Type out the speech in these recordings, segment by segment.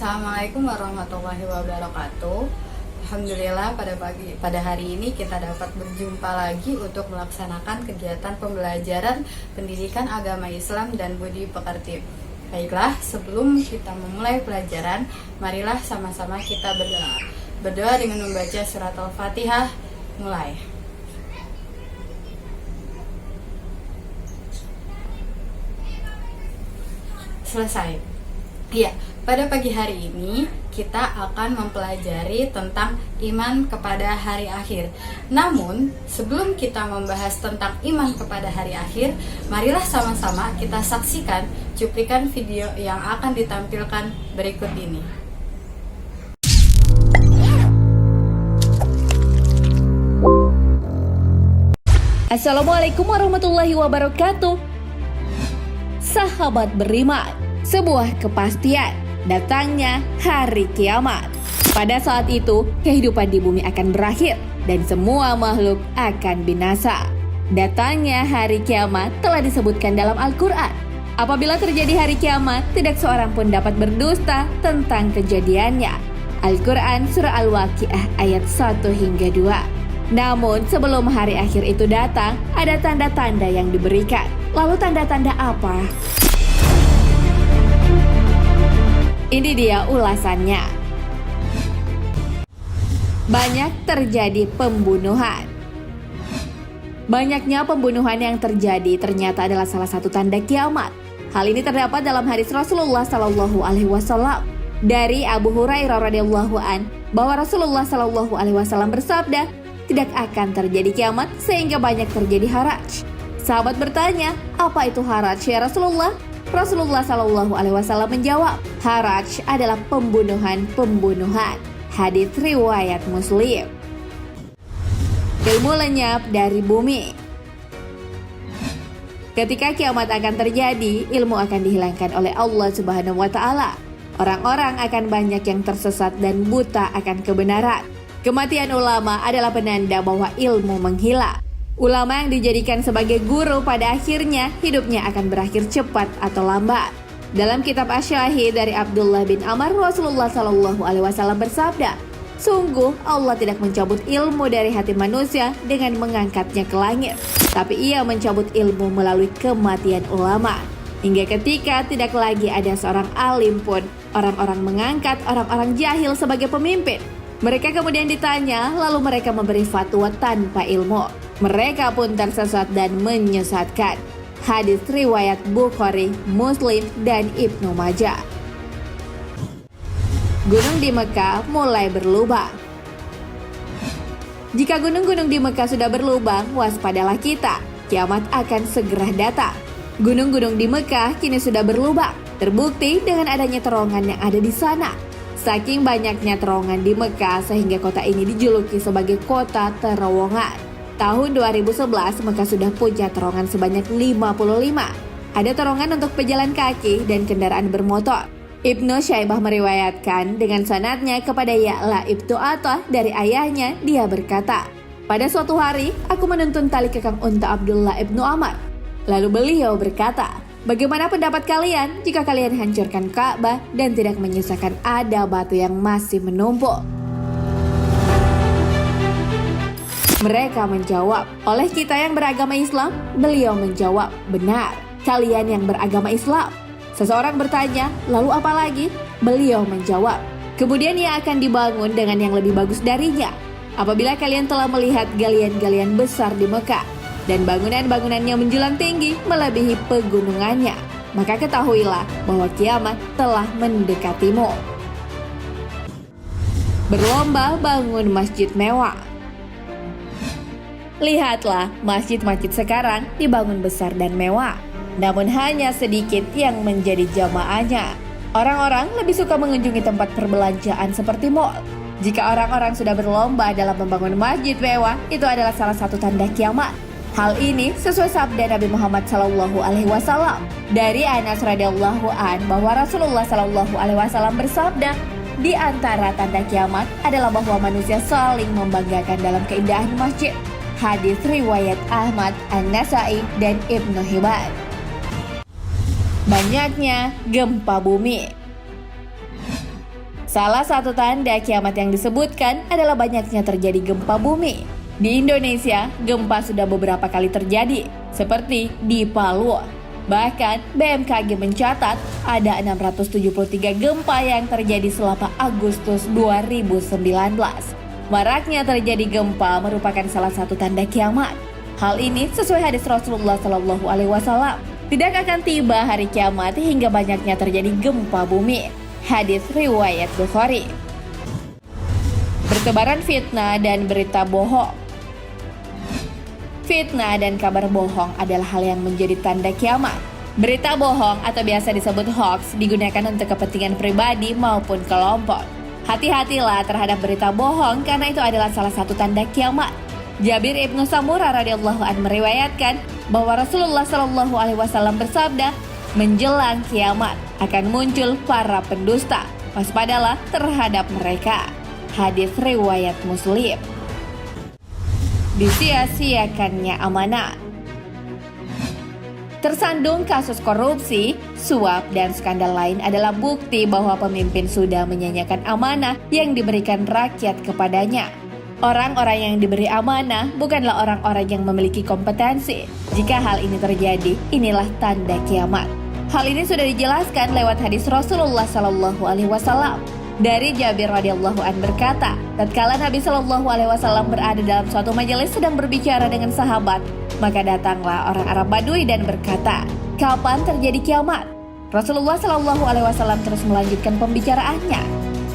Assalamualaikum warahmatullahi wabarakatuh. Alhamdulillah pada hari ini kita dapat berjumpa lagi untuk melaksanakan kegiatan pembelajaran pendidikan agama Islam dan budi pekerti. Baiklah, sebelum kita memulai pelajaran, marilah sama-sama kita berdoa. Berdoa dengan membaca surat Al-Fatihah. Mulai. Selesai. Iya, pada pagi hari ini kita akan mempelajari tentang iman kepada hari akhir. Namun, sebelum kita membahas tentang iman kepada hari akhir, marilah sama-sama kita saksikan cuplikan video yang akan ditampilkan berikut ini. Assalamualaikum warahmatullahi wabarakatuh. Sahabat beriman, sebuah kepastian datangnya hari kiamat. Pada saat itu, kehidupan di bumi akan berakhir dan semua makhluk akan binasa. Datangnya hari kiamat telah disebutkan dalam Al-Quran. Apabila terjadi hari kiamat, tidak seorang pun dapat berdusta tentang kejadiannya. Al-Quran Surah Al-Waqiah ayat 1 hingga 2. Namun sebelum hari akhir itu datang, ada tanda-tanda yang diberikan. Lalu tanda-tanda apa? Ini dia ulasannya. Banyak terjadi pembunuhan. Banyaknya pembunuhan yang terjadi ternyata adalah salah satu tanda kiamat. Hal ini terdapat dalam hadis Rasulullah Sallallahu Alaihi Wasallam dari Abu Hurairah radhiyallahu an bahwa Rasulullah Sallallahu Alaihi Wasallam bersabda, tidak akan terjadi kiamat sehingga banyak terjadi haraj. Sahabat bertanya, apa itu haraj ya Rasulullah? Rasulullah Shallallahu Alaihi Wasallam menjawab, haraj adalah pembunuhan. Hadits riwayat Muslim. Ilmu lenyap dari bumi. Ketika kiamat akan terjadi, ilmu akan dihilangkan oleh Allah Subhanahu wa Ta'ala. Orang-orang akan banyak yang tersesat dan buta akan kebenaran. Kematian ulama adalah penanda bahwa ilmu menghilang. Ulama yang dijadikan sebagai guru pada akhirnya hidupnya akan berakhir cepat atau lambat. Dalam kitab Asy-Syahid dari Abdullah bin Amr, Rasulullah Shallallahu Alaihi Wasallam bersabda, sungguh Allah tidak mencabut ilmu dari hati manusia dengan mengangkatnya ke langit, tapi Ia mencabut ilmu melalui kematian ulama. Hingga ketika tidak lagi ada seorang alim pun, orang-orang mengangkat orang-orang jahil sebagai pemimpin. Mereka kemudian ditanya, lalu mereka memberi fatwa tanpa ilmu. Mereka pun tersesat dan menyesatkan. Hadis riwayat Bukhari, Muslim, dan Ibnu Majah. Gunung di Mekah mulai berlubang. Jika gunung-gunung di Mekah sudah berlubang, waspadalah kita. Kiamat akan segera datang. Gunung-gunung di Mekah kini sudah berlubang. Terbukti dengan adanya terowongan yang ada di sana. Saking banyaknya terowongan di Mekah sehingga kota ini dijuluki sebagai kota terowongan. Tahun 2011, Mekah sudah punya terowongan sebanyak 55. Ada terowongan untuk pejalan kaki dan kendaraan bermotor. Ibnu Syaibah meriwayatkan dengan sanadnya kepada Ya'la ibnu Atah dari ayahnya, dia berkata, pada suatu hari, aku menuntun tali kekang unta Abdullah ibnu Amr. Lalu beliau berkata, bagaimana pendapat kalian jika kalian hancurkan Ka'bah dan tidak menyisakan ada batu yang masih menumpuk? Mereka menjawab, oleh kita yang beragama Islam? Beliau menjawab, benar, kalian yang beragama Islam. Seseorang bertanya, lalu apa lagi? Beliau menjawab, kemudian ia akan dibangun dengan yang lebih bagus darinya. Apabila kalian telah melihat galian-galian besar di Mekah, dan bangunan-bangunannya menjulang tinggi melebihi pegunungannya, maka ketahuilah bahwa kiamat telah mendekatimu. Berlomba bangun masjid mewah. Lihatlah, masjid-masjid sekarang dibangun besar dan mewah. Namun hanya sedikit yang menjadi jamaahnya. Orang-orang lebih suka mengunjungi tempat perbelanjaan seperti mall. Jika orang-orang sudah berlomba dalam membangun masjid mewah, itu adalah salah satu tanda kiamat. Hal ini sesuai sabda Nabi Muhammad SAW dari Anas radhiyallahu an bahwa Rasulullah SAW bersabda, di antara tanda kiamat adalah bahwa manusia saling membanggakan dalam keindahan masjid. Hadis riwayat Ahmad, An-Nasai, dan Ibnu Hibban. Banyaknya gempa bumi. Salah satu tanda kiamat yang disebutkan adalah banyaknya terjadi gempa bumi. Di Indonesia, gempa sudah beberapa kali terjadi, seperti di Palu. Bahkan, BMKG mencatat ada 673 gempa yang terjadi selama Agustus 2019. Maraknya terjadi gempa merupakan salah satu tanda kiamat. Hal ini sesuai hadis Rasulullah SAW. Tidak akan tiba hari kiamat hingga banyaknya terjadi gempa bumi. Hadis riwayat Bukhari. Bertebaran fitnah dan berita bohong. Fitnah dan kabar bohong adalah hal yang menjadi tanda kiamat. Berita bohong atau biasa disebut hoax digunakan untuk kepentingan pribadi maupun kelompok. Hati-hatilah terhadap berita bohong karena itu adalah salah satu tanda kiamat. Jabir ibnu Samurah radhiyallahu anhu meriwayatkan bahwa Rasulullah SAW bersabda, menjelang kiamat akan muncul para pendusta. Waspadalah terhadap mereka. Hadis riwayat Muslim. Disia-siakannya amanah. Tersandung kasus korupsi, suap, dan skandal lain adalah bukti bahwa pemimpin sudah menyanyiakan amanah yang diberikan rakyat kepadanya. Orang-orang yang diberi amanah bukanlah orang-orang yang memiliki kompetensi. Jika hal ini terjadi, inilah tanda kiamat. Hal ini sudah dijelaskan lewat hadis Rasulullah SAW. Dari Jabir radhiyallahu anhu berkata, tatkala Nabi SAW berada dalam suatu majelis sedang berbicara dengan sahabat, maka datanglah orang Arab Badui dan berkata, kapan terjadi kiamat? Rasulullah SAW terus melanjutkan pembicaraannya.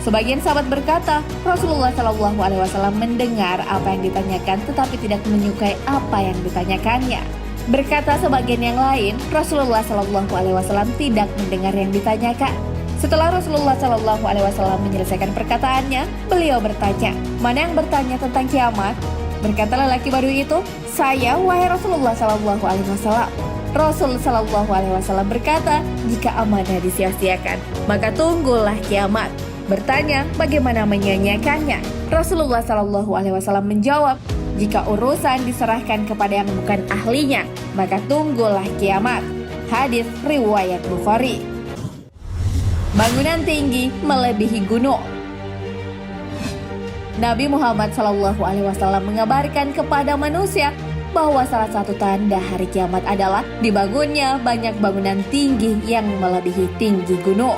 Sebagian sahabat berkata, Rasulullah SAW mendengar apa yang ditanyakan tetapi tidak menyukai apa yang ditanyakannya. Berkata sebagian yang lain, Rasulullah SAW tidak mendengar yang ditanyakan. Setelah Rasulullah SAW menyelesaikan perkataannya, beliau bertanya, mana yang bertanya tentang kiamat? Berkata lelaki Badui itu, saya wahai Rasulullah SAW. Rasul SAW berkata, jika amanah disia-siakan, maka tunggulah kiamat. Bertanya, bagaimana menyanyiakannya? Rasulullah SAW menjawab, jika urusan diserahkan kepada yang bukan ahlinya, maka tunggulah kiamat. Hadis riwayat Bukhari. Bangunan tinggi melebihi gunung. Nabi Muhammad SAW mengabarkan kepada manusia bahwa salah satu tanda hari kiamat adalah dibangunnya banyak bangunan tinggi yang melebihi tinggi gunung.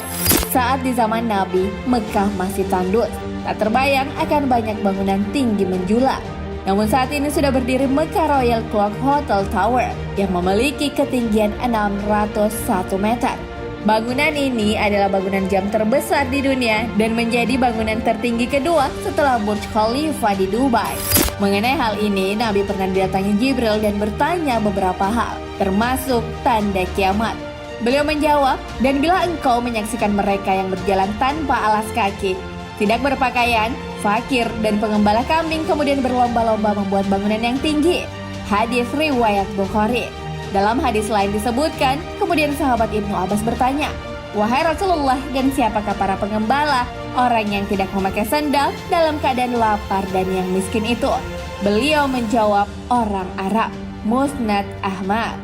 Saat di zaman Nabi, Mekah masih tandus. Tak terbayang akan banyak bangunan tinggi menjulang. Namun saat ini sudah berdiri Mekah Royal Clock Hotel Tower yang memiliki ketinggian 601 meter. Bangunan ini adalah bangunan jam terbesar di dunia dan menjadi bangunan tertinggi kedua setelah Burj Khalifa di Dubai. Mengenai hal ini, Nabi pernah didatangi Jibril dan bertanya beberapa hal, termasuk tanda kiamat. Beliau menjawab, dan bila engkau menyaksikan mereka yang berjalan tanpa alas kaki, tidak berpakaian, fakir, dan pengembala kambing kemudian berlomba-lomba membuat bangunan yang tinggi. Hadis riwayat Bukhari. Dalam hadis lain disebutkan, kemudian sahabat Ibnu Abbas bertanya, wahai Rasulullah, dan siapakah para pengembala, orang yang tidak memakai sandal dalam keadaan lapar dan yang miskin itu? Beliau menjawab, orang Arab. Musnad Ahmad.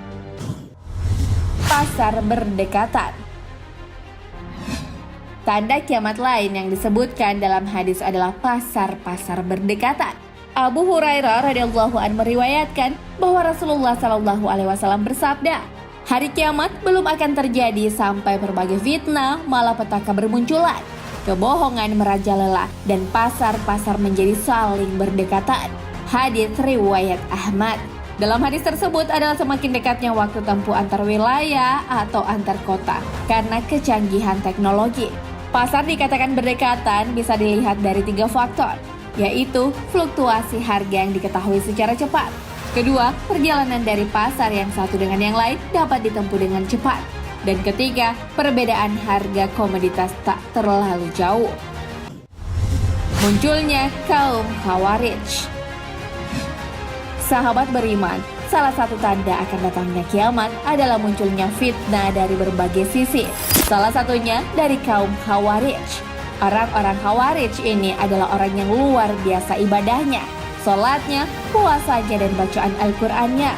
Pasar berdekatan. Tanda kiamat lain yang disebutkan dalam hadis adalah pasar-pasar berdekatan. Abu Hurairah radhiyallahu anhu meriwayatkan bahwa Rasulullah SAW bersabda, hari kiamat belum akan terjadi sampai berbagai fitnah, malapetaka bermunculan, kebohongan merajalela, dan pasar-pasar menjadi saling berdekatan. Hadis riwayat Ahmad. Dalam hadis tersebut adalah semakin dekatnya waktu tempuh antar wilayah atau antar kota karena kecanggihan teknologi. Pasar dikatakan berdekatan bisa dilihat dari 3 faktor, yaitu fluktuasi harga yang diketahui secara cepat. Kedua, perjalanan dari pasar yang satu dengan yang lain dapat ditempuh dengan cepat. Dan ketiga, perbedaan harga komoditas tak terlalu jauh. Munculnya kaum Khawarij. Sahabat beriman, salah satu tanda akan datangnya kiamat adalah munculnya fitnah dari berbagai sisi. Salah satunya dari kaum Khawarij. Orang-orang Khawarij ini adalah orang yang luar biasa ibadahnya, sholatnya, puasanya, dan bacaan Al-Qur'annya.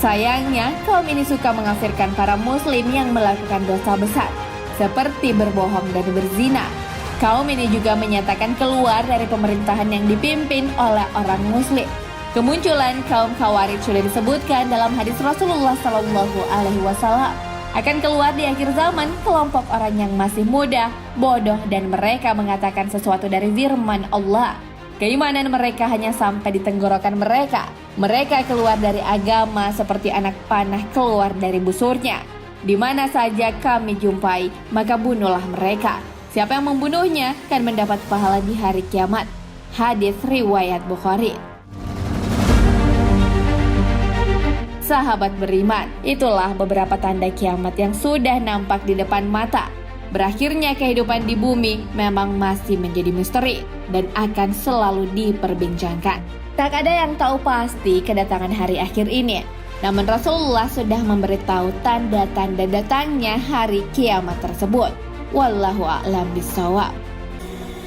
Sayangnya, kaum ini suka mengafirkan para muslim yang melakukan dosa besar, seperti berbohong dan berzina. Kaum ini juga menyatakan keluar dari pemerintahan yang dipimpin oleh orang Muslim. Kemunculan kaum Khawarij sudah disebutkan dalam hadis Rasulullah SAW. Akan keluar di akhir zaman kelompok orang yang masih muda, bodoh, dan mereka mengatakan sesuatu dari firman Allah. Keimanan mereka hanya sampai di tenggorokan mereka. Mereka keluar dari agama seperti anak panah keluar dari busurnya. Di mana saja kami jumpai, maka bunuhlah mereka. Siapa yang membunuhnya akan mendapat pahala di hari kiamat. Hadis riwayat Bukhari. Sahabat beriman, itulah beberapa tanda kiamat yang sudah nampak di depan mata. Berakhirnya kehidupan di bumi memang masih menjadi misteri dan akan selalu diperbincangkan. Tak ada yang tahu pasti kedatangan hari akhir ini. Namun Rasulullah sudah memberitahu tanda-tanda datangnya hari kiamat tersebut. Wallahu a'lam bishawab.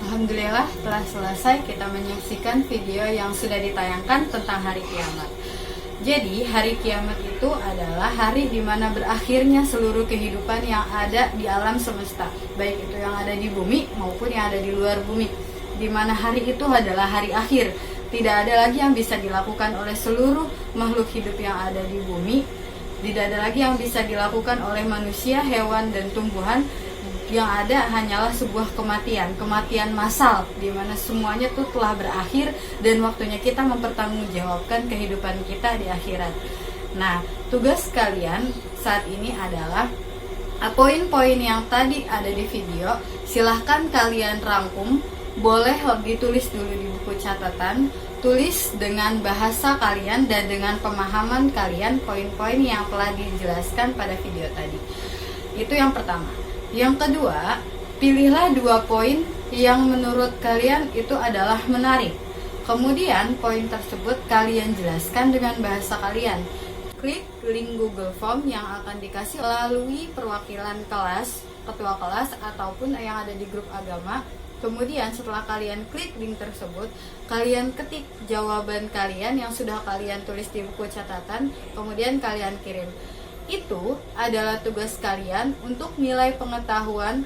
Alhamdulillah telah selesai kita menyaksikan video yang sudah ditayangkan tentang hari kiamat. Jadi hari kiamat itu adalah hari di mana berakhirnya seluruh kehidupan yang ada di alam semesta, baik itu yang ada di bumi maupun yang ada di luar bumi. Di mana hari itu adalah hari akhir. Tidak ada lagi yang bisa dilakukan oleh seluruh makhluk hidup yang ada di bumi. Tidak ada lagi yang bisa dilakukan oleh manusia, hewan, dan tumbuhan. Yang ada hanyalah sebuah kematian massal, di mana semuanya tuh telah berakhir dan waktunya kita mempertanggungjawabkan kehidupan kita di akhirat. Nah, tugas kalian saat ini adalah poin-poin yang tadi ada di video, silahkan kalian rangkum, boleh ditulis dulu di buku catatan, tulis dengan bahasa kalian dan dengan pemahaman kalian poin-poin yang telah dijelaskan pada video tadi. Itu yang pertama. Yang kedua, pilihlah 2 poin yang menurut kalian itu adalah menarik. Kemudian poin tersebut kalian jelaskan dengan bahasa kalian. Klik link Google Form yang akan dikasih melalui perwakilan kelas, ketua kelas, ataupun yang ada di grup agama. Kemudian setelah kalian klik link tersebut, kalian ketik jawaban kalian yang sudah kalian tulis di buku catatan, kemudian kalian kirim. Itu adalah tugas kalian untuk nilai pengetahuan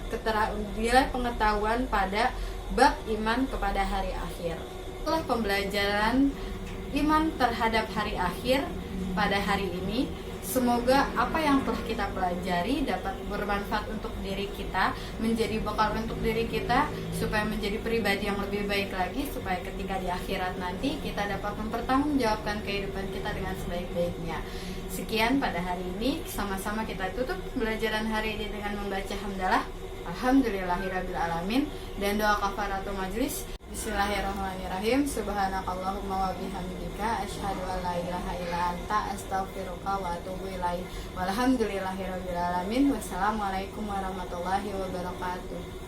pada bab iman kepada hari akhir. Setelah pembelajaran iman terhadap hari akhir pada hari ini, semoga apa yang telah kita pelajari dapat bermanfaat untuk diri kita, menjadi bekal untuk diri kita, supaya menjadi pribadi yang lebih baik lagi, supaya ketika di akhirat nanti kita dapat mempertanggungjawabkan kehidupan kita dengan sebaik-baiknya. Sekian pada hari ini, sama-sama kita tutup pembelajaran hari ini dengan membaca hamdalah alhamdulillahirabbil dan doa kafaratul majlis. Bismillahirrahmanirrahim. Subhanakallahumma wa bihamdika asyhadu an la ilaha illa anta astaghfiruka wa atubu ilaik. Walhamdulillahirabbil alamin. Wassalamualaikum warahmatullahi wabarakatuh.